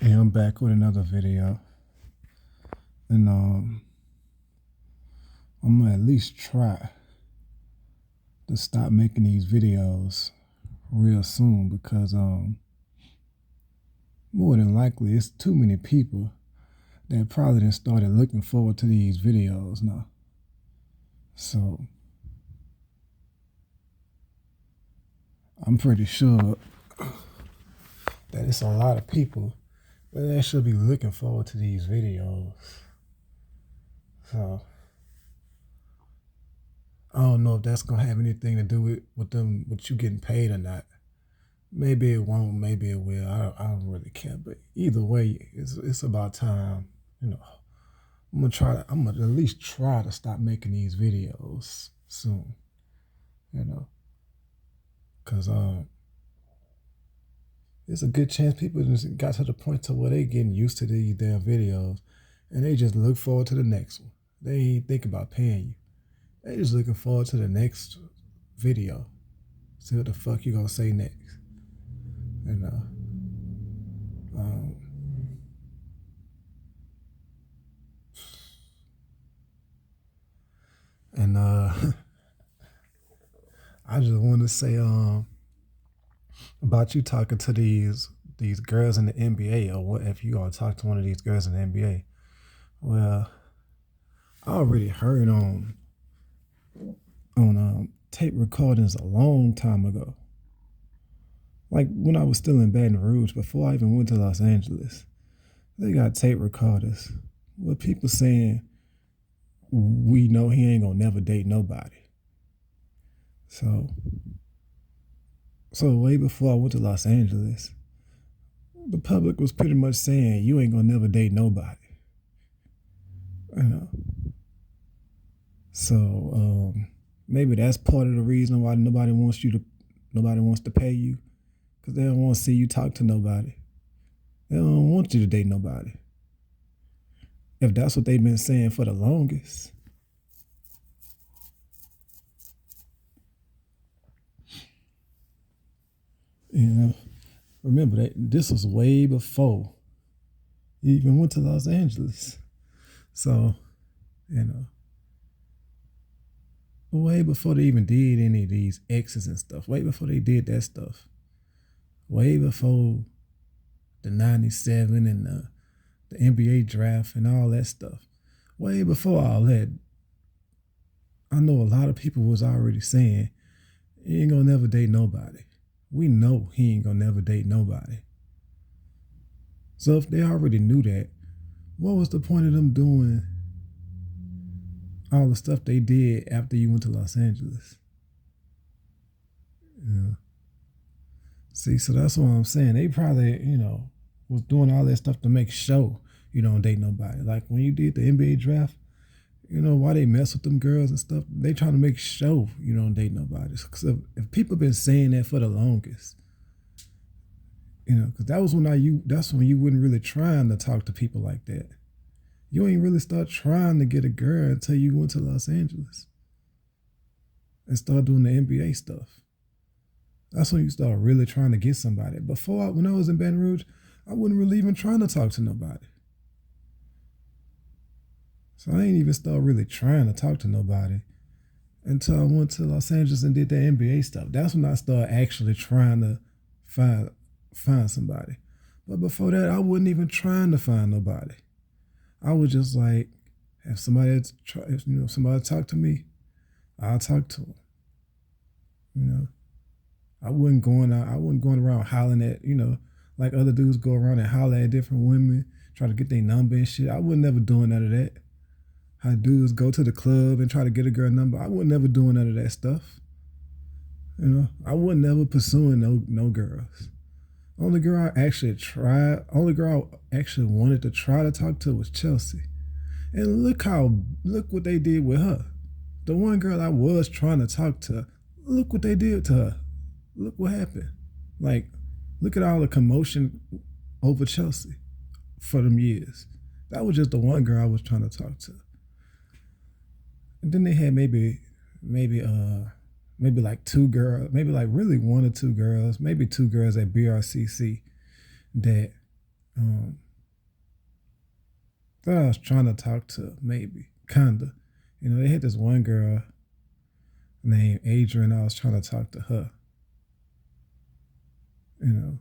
Yeah, I'm back with another video, and I'm gonna at least try to stop making these videos real soon because more than likely it's too many people that probably done started looking forward to these videos now. So I'm pretty sure that it's a lot of people that should be looking forward to these videos. So I don't know if that's gonna have anything to do with you getting paid or not. Maybe it won't, maybe it will. I don't really care. But either way, it's about time. You know, I'm gonna at least try to stop making these videos soon. You know, because it's a good chance people just got to the point to where they getting used to these damn videos, and they just look forward to the next one. They ain't think about paying you. They just looking forward to the next video. See what the fuck you gonna say next. You know. Um, and I just want to say about you talking to these girls in the NBA, or what if you gonna talk to one of these girls in the NBA. Well, I already heard on tape recordings a long time ago. Like when I was still in Baton Rouge, before I even went to Los Angeles, they got tape recorders with people saying, we know he ain't gonna never date nobody. So way before I went to Los Angeles, the public was pretty much saying you ain't gonna never date nobody. You know. So maybe that's part of the reason why nobody wants to pay you, because they don't want to see you talk to nobody. They don't want you to date nobody. If that's what they've been saying for the longest. You know, remember that this was way before you even went to Los Angeles. So, you know, way before they even did any of these X's and stuff, way before they did that stuff, way before the 97 and the NBA draft and all that stuff, way before all that, I know a lot of people was already saying, he ain't gonna never date nobody. We know he ain't gonna never date nobody. So if they already knew that, what was the point of them doing all the stuff they did after you went to Los Angeles? You know? See, so that's what I'm saying. They probably, was doing all that stuff to make sure you don't date nobody. Like when you did the NBA draft, why they mess with them girls and stuff? They trying to make sure you don't date nobody. Because if people been saying that for the longest, because that's when you wasn't really trying to talk to people like that. You ain't really start trying to get a girl until you went to Los Angeles and start doing the NBA stuff. That's when you start really trying to get somebody. Before, when I was in Baton Rouge, I wasn't really even trying to talk to nobody. So I ain't even start really trying to talk to nobody until I went to Los Angeles and did the NBA stuff. That's when I started actually trying to find somebody. But before that, I wasn't even trying to find nobody. I was just like, if somebody talk to me, I'll talk to them. I wasn't going around hollering at, like other dudes go around and holler at different women, try to get their number and shit. I wasn't never doing none of that. How dudes go to the club and try to get a girl number. I wasn't never doing none of that stuff. I wasn't never pursuing no girls. Only girl I actually wanted to try to talk to was Chelsea. And look what they did with her. The one girl I was trying to talk to, look what they did to her. Look what happened. Like, look at all the commotion over Chelsea for them years. That was just the one girl I was trying to talk to. And then they had maybe like two girls, maybe like really one or two girls, maybe two girls at BRCC that Um, that I was trying to talk to, maybe, kinda. You know, they had this one girl named Adrian. I was trying to talk to her, you know,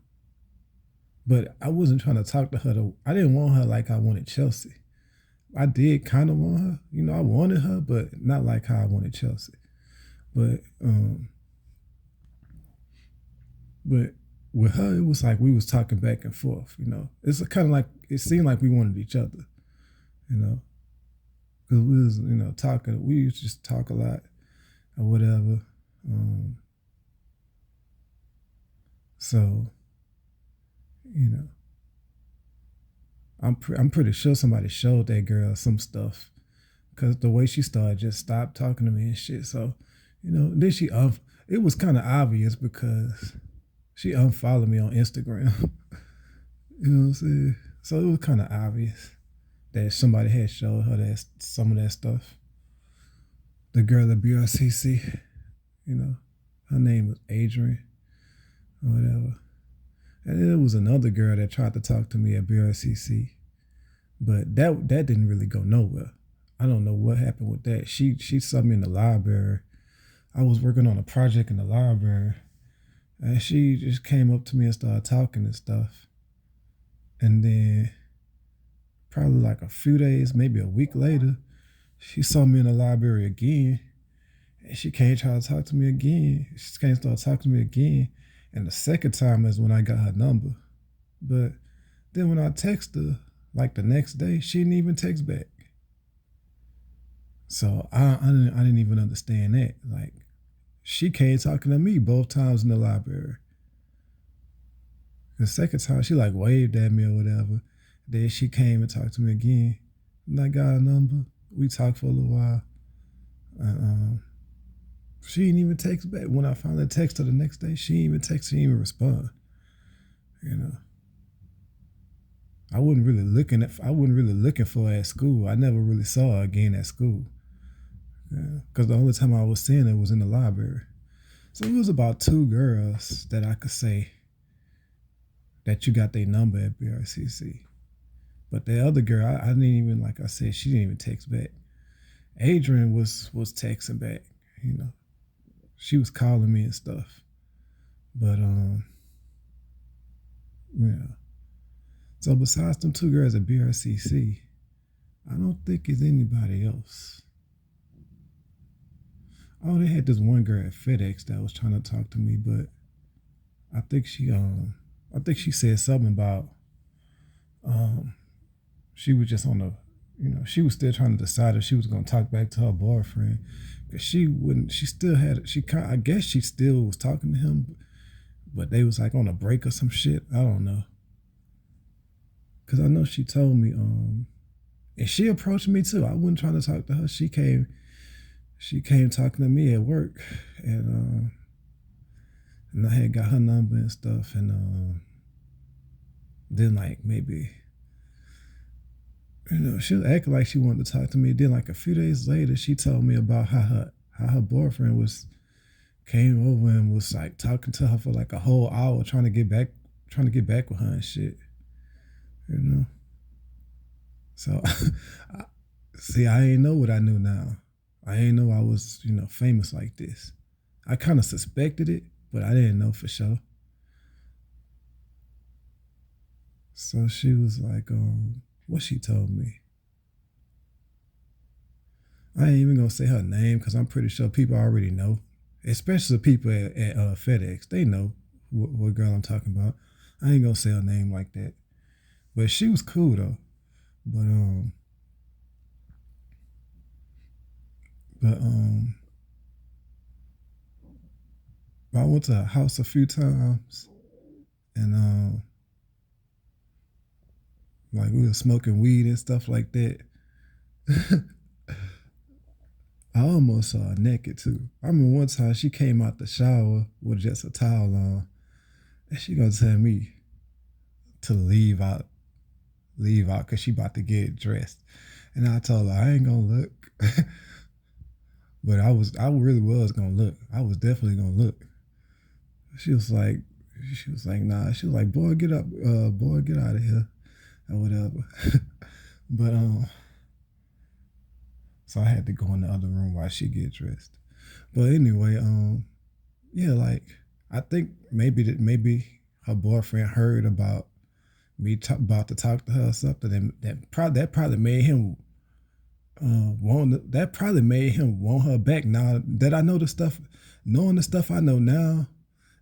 but I wasn't trying to talk to her. I didn't want her like I wanted Chelsea. I did kind of want her, you know, I wanted her, but not like how I wanted Chelsea. But but with her, it was like we was talking back and forth. You know, it's kind of like it seemed like we wanted each other. You know, because we was talking. We used to just talk a lot or whatever. Um, so you know, I'm pretty sure somebody showed that girl some stuff because the way she started just stopped talking to me and shit. So then it was kind of obvious because she unfollowed me on Instagram. You know what I'm saying? So it was kind of obvious that somebody had showed her that some of that stuff. The girl at BRCC, her name was Adrian or whatever. And then there was another girl that tried to talk to me at BRCC, but that didn't really go nowhere. I don't know what happened with that. She saw me in the library. I was working on a project in the library, and she just came up to me and started talking and stuff. And then probably like a few days, maybe a week later, she saw me in the library again, and she came try to talk to me again. She came start talking to me again, and the second time is when I got her number. But then when I text her, like the next day, she didn't even text back. So I didn't even understand that. Like she came talking to me both times in the library. The second time she like waved at me or whatever. Then she came and talked to me again. And I got her number. We talked for a little while. And, she didn't even text back. When I finally texted her the next day, she didn't even text, she didn't even respond. You know. I wasn't really looking for her at school. I never really saw her again at school. Because the only time I was seeing her was in the library. So it was about two girls that I could say that you got their number at BRCC. But the other girl, I didn't even, like I said, she didn't even text back. Adrian was texting back, She was calling me and stuff. But yeah. So besides them two girls at BRCC, I don't think it's anybody else. Oh, they had this one girl at FedEx that was trying to talk to me, but I think she said something about she was just on the she was still trying to decide if she was gonna talk back to her boyfriend. Cause she wouldn't she still had I guess she still was talking to him, but they was like on a break or some shit. I don't know. Cause I know she told me, and she approached me too. I wasn't trying to talk to her. She came talking to me at work, and I had got her number and stuff, and then like maybe, she was acting like she wanted to talk to me. Then like a few days later, she told me about how her boyfriend came over and was like talking to her for like a whole hour, trying to get back with her and shit. So see, I ain't know what I knew now. I ain't know I was, famous like this. I kind of suspected it, but I didn't know for sure. So she was like, what she told me. I ain't even gonna say her name because I'm pretty sure people already know, especially the people at FedEx. They know what girl I'm talking about. I ain't gonna say her name like that, but she was cool though. But I went to her house a few times, and like we were smoking weed and stuff like that. I almost saw her naked too. I remember one time she came out the shower with just a towel on, and she gonna tell me to leave out because she about to get dressed. And I told her I ain't gonna look. But I really was gonna look. I was definitely gonna look. She was like, nah. She was like, boy, get up, boy, get out of here. or whatever. But so I had to go in the other room while she get dressed. But anyway, yeah, like I think maybe her boyfriend heard about about to talk to her or something, and that probably made him that probably made him want her back. Now that I know the stuff, knowing the stuff I know now,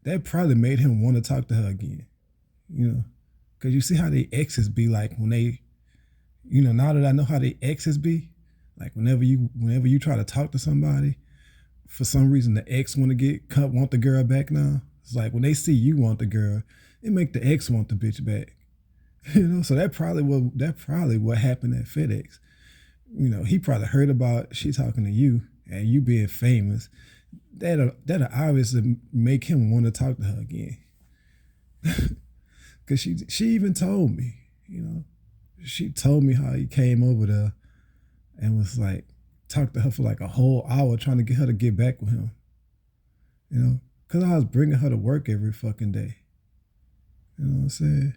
that probably made him want to talk to her again. You know, because you see how the exes be like when they, now that I know how the exes be, like whenever you try to talk to somebody, for some reason the ex want the girl back now. It's like when they see you want the girl, it make the ex want the bitch back. So that probably what happened at FedEx. He probably heard about she talking to you and you being famous. That'll obviously make him want to talk to her again. Cause she even told me, she told me how he came over there and was like talked to her for like a whole hour trying to get her to get back with him. Cause I was bringing her to work every fucking day. You know what I'm saying?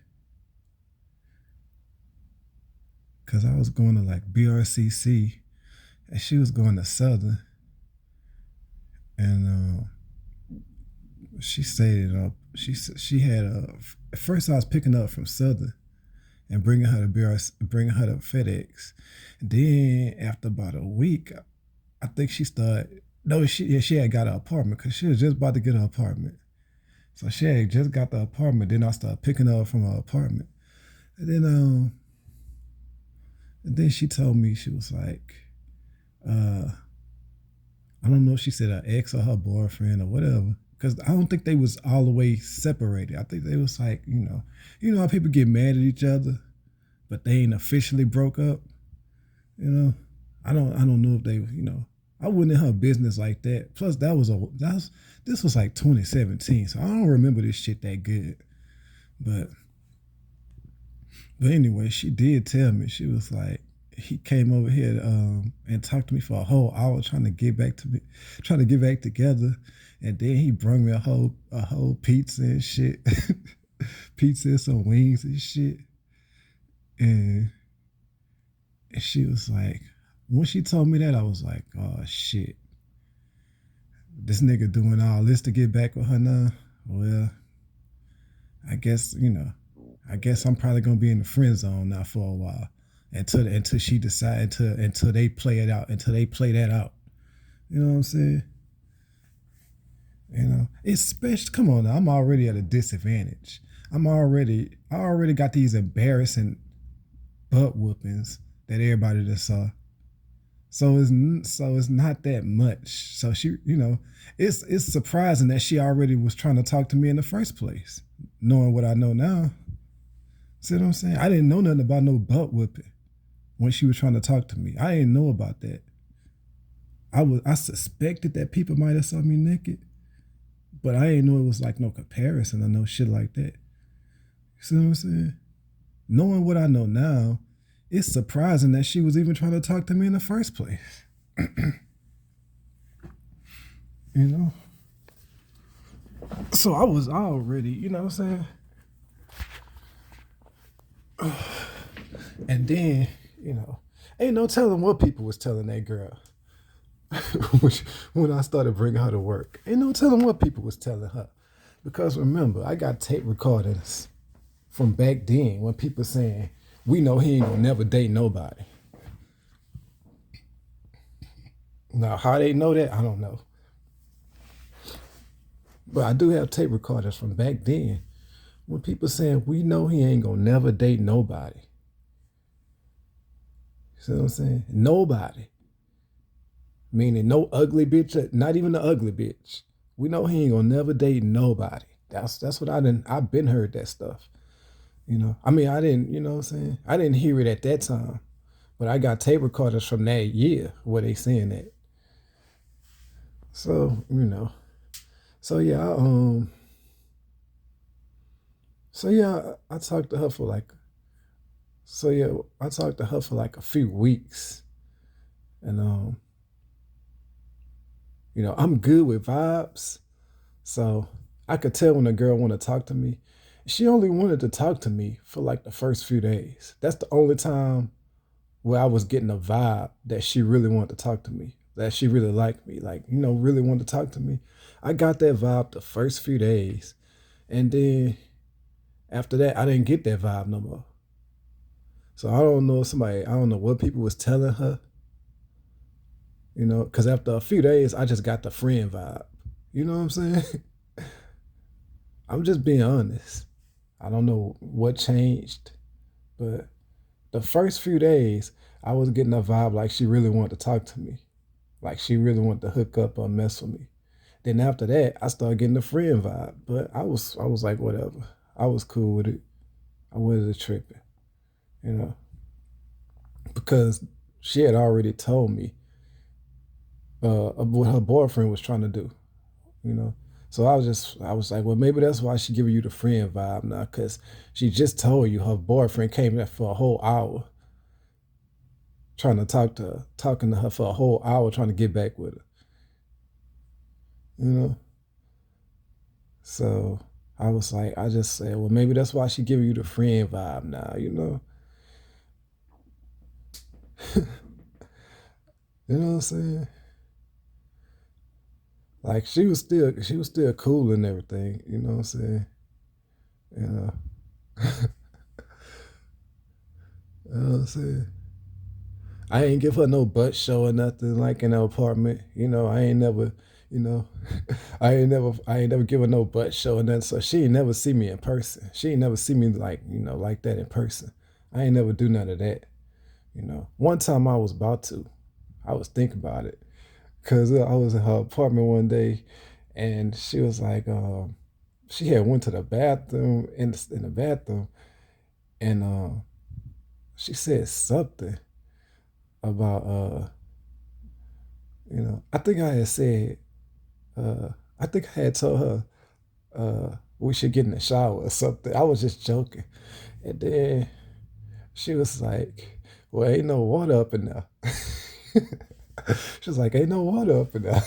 Cause I was going to like BRCC and she was going to Southern, and she stayed up. She had at first I was picking her up from Southern and bringing her to bringing her to FedEx. Then after about a week, I think she started. No, she had got an apartment because she was just about to get an apartment. So she had just got the apartment. Then I started picking her up from her apartment, and then she told me, she was like, I don't know if she said her ex or her boyfriend or whatever. Because I don't think they was all the way separated. I think they was like, how people get mad at each other, but they ain't officially broke up. I don't know if they, I wasn't in her business like that. Plus, this was like 2017, so I don't remember this shit that good. But anyway, she did tell me. She was like, he came over here and talked to me for a whole hour trying to get back together, and then he brought me a whole pizza and shit, pizza and some wings and shit, and she was like, when she told me that, I was like, oh shit, this nigga doing all this to get back with her now. Well, I guess I'm probably gonna be in the friend zone now for a while until she decide until they play it out, until they play that out. You know what I'm saying? Especially, come on now, I'm already at a disadvantage. I already got these embarrassing butt whoopings that everybody just saw. So it's not that much. So she, it's surprising that she already was trying to talk to me in the first place, knowing what I know now. See what I'm saying? I didn't know nothing about no butt whooping when she was trying to talk to me. I didn't know about that. I suspected that people might have saw me naked, but I didn't know it was like no comparison or no shit like that. You see what I'm saying? Knowing what I know now, it's surprising that she was even trying to talk to me in the first place. So I was already, you know what I'm saying? And then, ain't no telling what people was telling that girl. When I started bringing her to work, ain't no telling what people was telling her. Because remember, I got tape recordings from back then when people saying, we know he ain't gonna never date nobody. Now, how they know that, I don't know. But I do have tape recordings from back then when people saying, we know he ain't gonna never date nobody. You see what I'm saying? Nobody. Meaning no ugly bitch, not even the ugly bitch. We know he ain't gonna never date nobody. That's what I've been heard that stuff. I mean, I didn't, you know what I'm saying? I didn't hear it at that time, but I got tape recorders from that year where they saying that. So, so yeah, I talked to her for like, I talked to her for like a few weeks, and I'm good with vibes, so I could tell when a girl want to talk to me, She only wanted to talk to me for like the first few days. That's the only time where I was getting a vibe that she really wanted to talk to me, that she really liked me, like, really wanted to talk to me. I got that vibe the first few days. And then after that, I didn't get that vibe no more. So I don't know if I don't know what people was telling her, because after a few days, I just got the friend vibe. You know what I'm saying? I'm just being honest. I don't know what changed, but the first few days, I was getting a vibe like she really wanted to talk to me, like she really wanted to hook up or mess with me. Then after that, I started getting the friend vibe, but I was like, whatever. I was cool with it. I wasn't tripping, you know, because she had already told me what her boyfriend was trying to do, you know. So I was like, well, maybe that's why she giving you the friend vibe now, because she just told you her boyfriend came there for a whole hour trying to talking to her for a whole hour, trying to get back with her, you know. So I was like, I just said, well, maybe that's why she giving you the friend vibe now, you know. You know what I'm saying? Like she was still cool and everything, you know what I'm saying? You know, you know what I'm saying? I ain't give her no butt show or nothing like in the apartment. I ain't never, you know, I ain't never give her no butt show or nothing. So she ain't never see me in person. She ain't never see me like, like that in person. I ain't never do none of that. One time I was about to, I was thinking about it because I was in her apartment one day, and she was like, she had went to the bathroom in the bathroom, and she said something about I think I had said I think I had told her we should get in the shower or something. I was just joking, and then she was like, "Well, ain't no water up in there." She was like, "Ain't no water up in there."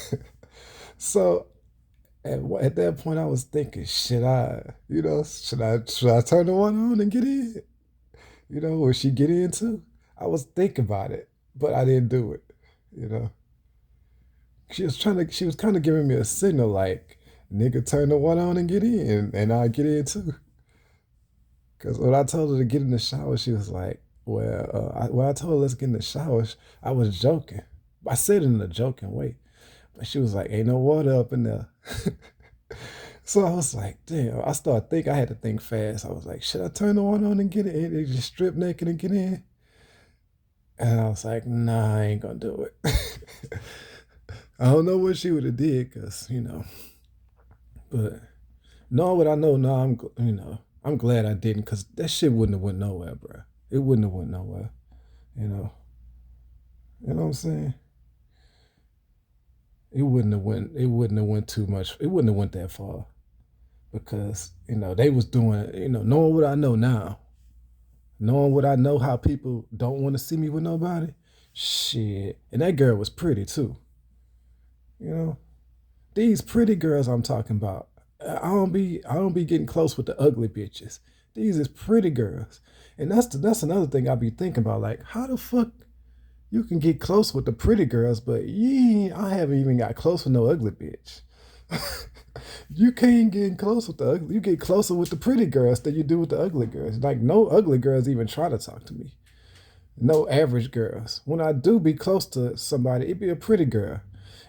So at that point, I was thinking, should I turn the water on and get in? Or she get in too? I was thinking about it, but I didn't do it. You know, she was kind of giving me a signal like, nigga, turn the water on and get in, and I get in too. Because when I told her to get in the shower, she was like, well, when I told her let's get in the shower, I was joking. I said it in a joking way, but she was like, ain't no water up in there. So I was like, damn, I had to think fast. I was like, should I turn the water on and get in? And just strip naked and get in? And I was like, nah, I ain't gonna do it. I don't know what she would have did, but knowing what I know now, I'm glad I didn't, cause that shit wouldn't have went nowhere, bro. It wouldn't have went nowhere, you know. You know what I'm saying? It wouldn't have went too much. It wouldn't have went that far, because they was doing, knowing what I know now, knowing what I know, how people don't want to see me with nobody. Shit, and that girl was pretty too. You know, these pretty girls I'm talking about. I don't be getting close with the ugly bitches. These is pretty girls, and that's another thing I be thinking about. Like, how the fuck you can get close with the pretty girls, but I haven't even got close with no ugly bitch. You can't get close with the ugly. You get closer with the pretty girls than you do with the ugly girls. Like, no ugly girls even try to talk to me. No average girls. When I do be close to somebody, it be a pretty girl.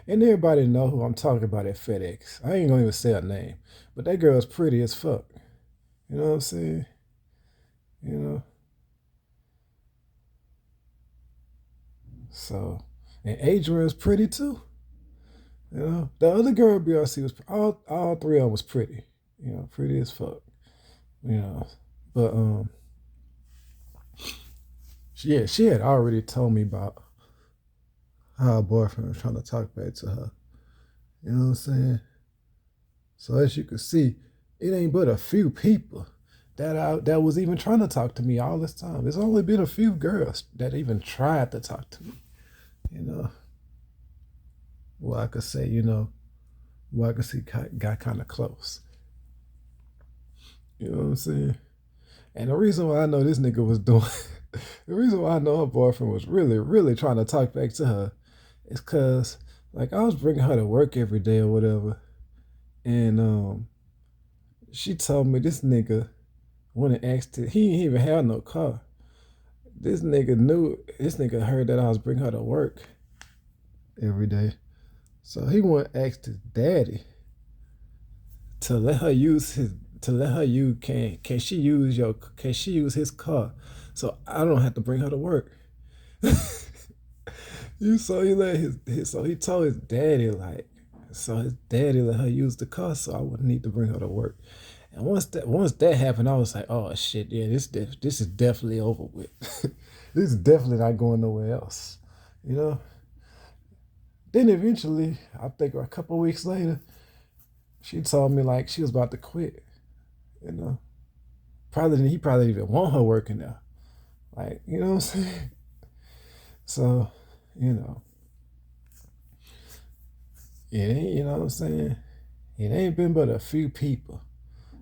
And everybody know who I'm talking about at FedEx. I ain't gonna even say her name. But that girl's pretty as fuck. You know what I'm saying? You know? So, and Adrian's pretty too. The other girl BRC was all three of them was pretty. Pretty as fuck. You know. But she had already told me about how her boyfriend was trying to talk back to her. You know what I'm saying? So as you can see, it ain't but a few people that was even trying to talk to me all this time. It's only been a few girls that even tried to talk to me. You know, well, I could say, well, I could see got kind of close. You know what I'm saying? And the reason why I know this nigga was doing, the reason why I know her boyfriend was really, really trying to talk back to her is because, like, I was bringing her to work every day or whatever. And she told me this nigga, when it asked it, he didn't even have no car. This nigga heard that I was bringing her to work every day. So he went and asked his daddy to let her use his to let her use can she use his car so I don't have to bring her to work. You so he let so he told his daddy like so his daddy let her use the car so I wouldn't need to bring her to work. And once that happened, I was like, oh shit, yeah, this is definitely over with. This is definitely not going nowhere else. You know? Then eventually, I think a couple of weeks later, she told me like she was about to quit. You know, he probably didn't even want her working there. Like, you know what I'm saying? So, you know, it ain't, you know what I'm saying? It ain't been but a few people,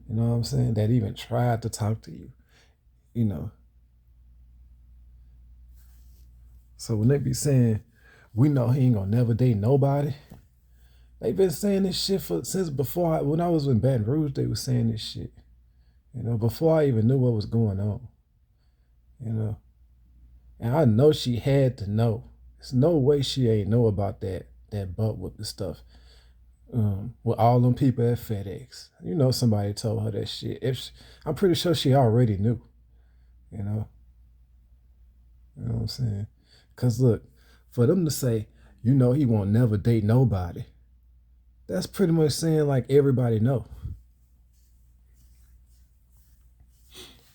you know what I'm saying, that even tried to talk to you, you know. So when they be saying, we know he ain't gonna never date nobody, they been saying this shit since when I was in Baton Rouge, they was saying this shit, you know, before I even knew what was going on, you know. And I know she had to know. There's no way she ain't know about that butt whipping stuff. With all them people at FedEx. You know somebody told her that shit. I'm pretty sure she already knew. You know? You know what I'm saying? Cause look, for them to say, you know he won't never date nobody, that's pretty much saying like everybody know.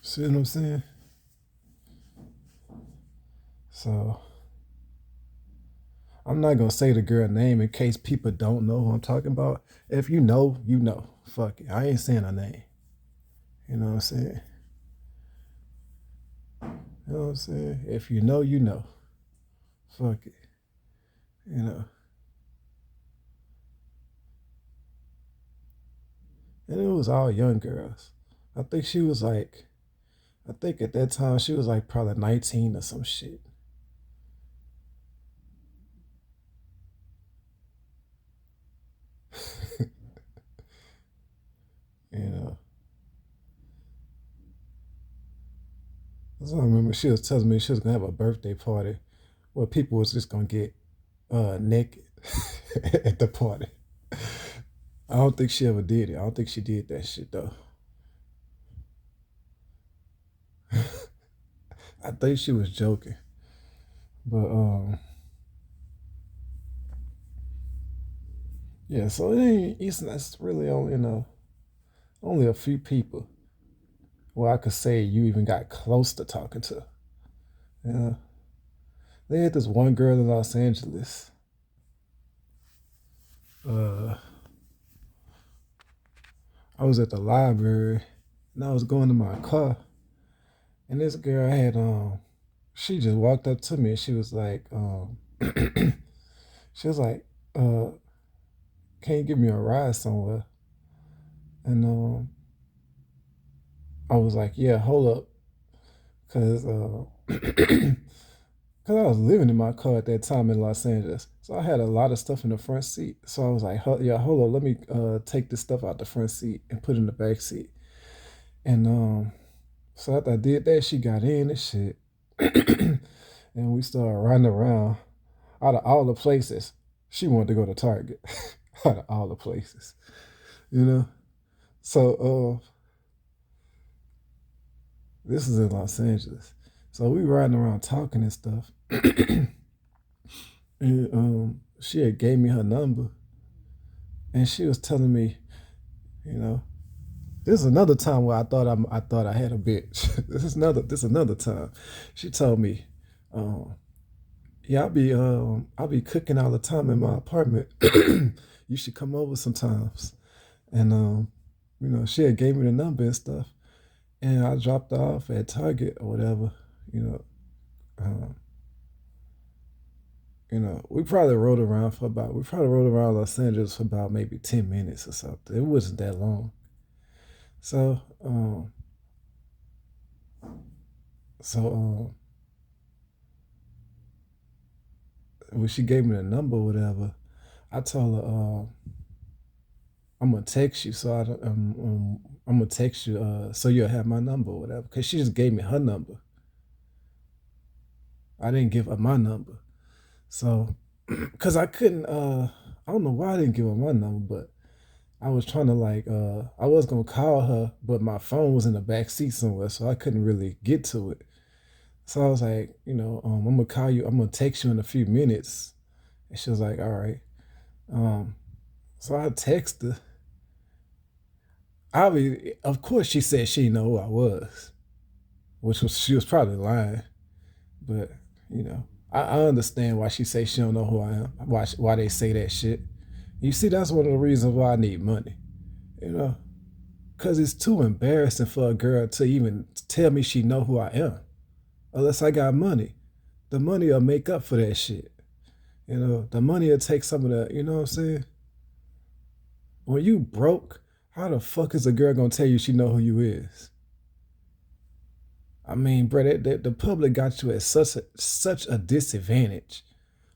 See what I'm saying? So I'm not gonna say the girl name in case people don't know who I'm talking about. If you know, you know. Fuck it. I ain't saying her name. You know what I'm saying? You know what I'm saying? If you know, you know. Fuck it. You know. And it was all young girls. I think she was like, I think at that time she was like probably 19 or some shit. You know. So I remember she was telling me she was gonna have a birthday party where people was just gonna get naked at the party. I don't think she ever did it. I don't think she did that shit though. I think she was joking. But yeah, so it's really only only a few people where I could say you even got close to talking to. Yeah. They had this one girl in Los Angeles. Uh I was at the library and I was going to my car and this girl had she just walked up to me and she was like, she was like, uh, can you give me a ride somewhere? And I was like, yeah, hold up, cause cause I was living in my car at that time in Los Angeles, so I had a lot of stuff in the front seat. So I was like, yeah, hold up, let me take this stuff out the front seat and put it in the back seat. And so after I did that, she got in and shit, and we started running around. Out of all the places, she wanted to go to Target. Out of all the places, you know. So this is in Los Angeles. So we riding around talking and stuff. And she had gave me her number and she was telling me, you know, this is another time where I thought I had a bitch. This is another time. She told me, um, yeah, I'll be cooking all the time in my apartment. You should come over sometimes. And you know, she had gave me the number and stuff. And I dropped her off at Target or whatever, you know. Um, we probably rode around Los Angeles for about maybe 10 minutes or something. It wasn't that long. So, so when she gave me the number, or whatever, I told her, I'm gonna text you, so I'm gonna text you, so you'll have my number, or whatever. Cause she just gave me her number. I didn't give her my number, so cause I couldn't, I don't know why I didn't give her my number, but I was trying to like, I was gonna call her, but my phone was in the back seat somewhere, so I couldn't really get to it. So I was like, I'm gonna call you, I'm gonna text you in a few minutes, and she was like, all right. Um, so I texted her. Of course, she said she didn't know who I was, which was she was probably lying. But I understand why she say she don't know who I am. Why they say that shit. You see, that's one of the reasons why I need money. You know, cause it's too embarrassing for a girl to even tell me she know who I am, unless I got money. The money will make up for that shit. The money will take some of the. You know what I'm saying? When you broke, how the fuck is a girl gonna tell you she know who you is? I mean, bro, the public got you at such a disadvantage.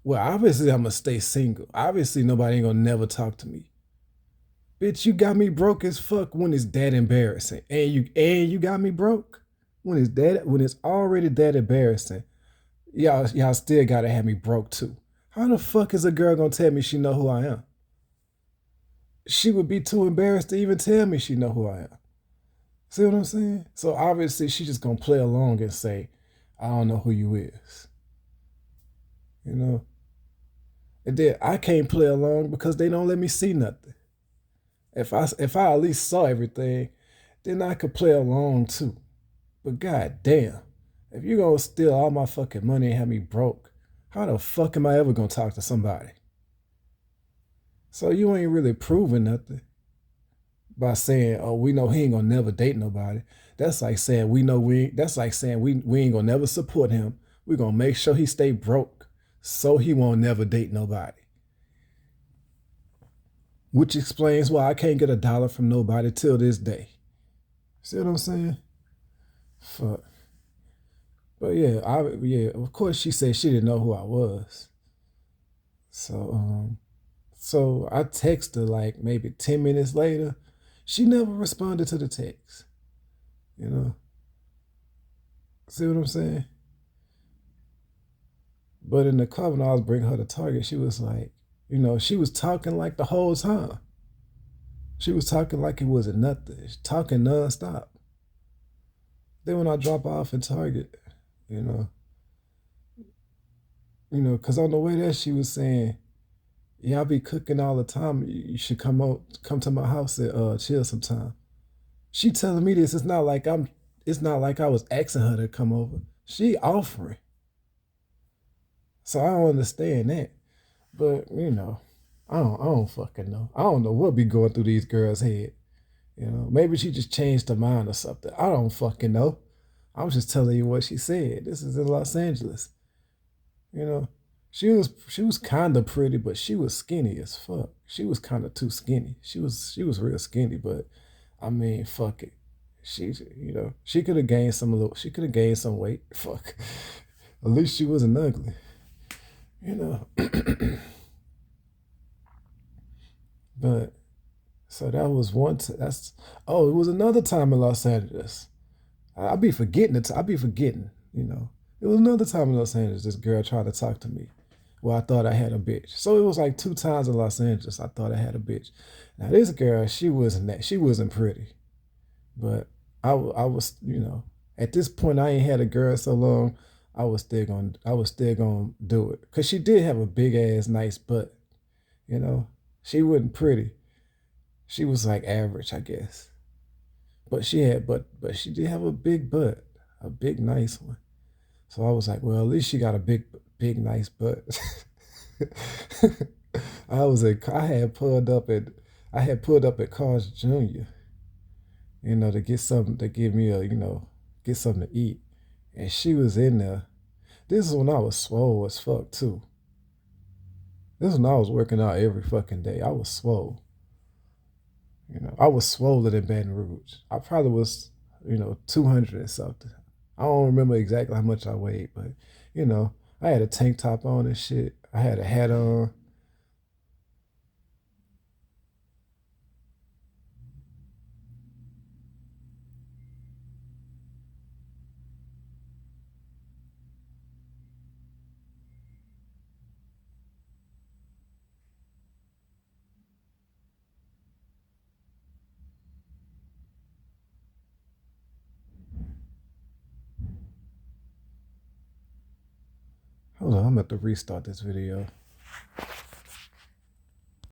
Well, obviously I'm gonna stay single. Obviously nobody ain't gonna never talk to me. Bitch, you got me broke as fuck when it's that embarrassing. And you got me broke when it's already that embarrassing. Y'all still gotta have me broke too. How the fuck is a girl gonna tell me she know who I am? She would be too embarrassed to even tell me she know who I am. See what I'm saying? So obviously she just gonna play along and say, I don't know who you is. You know? And then I can't play along because they don't let me see nothing. If I at least saw everything, then I could play along too. But god damn, if you gonna steal all my fucking money and have me broke, how the fuck am I ever gonna talk to somebody? So you ain't really proving nothing by saying, "Oh, we know he ain't gonna never date nobody." That's like saying we know we. That's like saying we ain't gonna never support him. We gonna make sure he stay broke, so he won't never date nobody. Which explains why I can't get a dollar from nobody till this day. See what I'm saying? Fuck. But yeah. Of course, she said she didn't know who I was. So I texted her like maybe 10 minutes later. She never responded to the text. You know, see what I'm saying? But in the car when I was bringing her to Target, she was like, she was talking like the whole time. She was talking like it wasn't nothing. She's talking nonstop. Then when I drop off in Target, you know, cause on the way there she was saying, "Yeah, I be cooking all the time. You should come to my house and chill sometime." She telling me this. It's not like I was asking her to come over. She offering. So I don't understand that. But I don't fucking know. I don't know what be going through these girls' head. Maybe she just changed her mind or something. I don't fucking know. I was just telling you what she said. This is in Los Angeles. You know, she was kind of pretty, but she was skinny as fuck. She was kind of too skinny. She was real skinny, but I mean, fuck it. She could have gained she could have gained some weight. Fuck. At least she wasn't ugly. You know. But so that was one. It was another time in Los Angeles. I be forgetting it. I be forgetting. It was another time in Los Angeles. This girl tried to talk to me. Well, I thought I had a bitch. So it was like 2 times in Los Angeles. I thought I had a bitch. Now this girl, she wasn't pretty, but I was, at this point I ain't had a girl so long. I was still gonna do it because she did have a big ass nice butt. You know, she wasn't pretty. She was like average, I guess. But she did have a big butt, a big nice one. So I was like, well, at least she got a big nice butt. I had pulled up at Carl's Jr. To get something to give me get something to eat, and she was in there. This is when I was swole as fuck too. This is when I was working out every fucking day. I was swole. I was swollen in Baton Rouge. I probably was, 200 and something. I don't remember exactly how much I weighed, but you know, I had a tank top on and shit. I had a hat on. Hold on, I'm about to restart this video.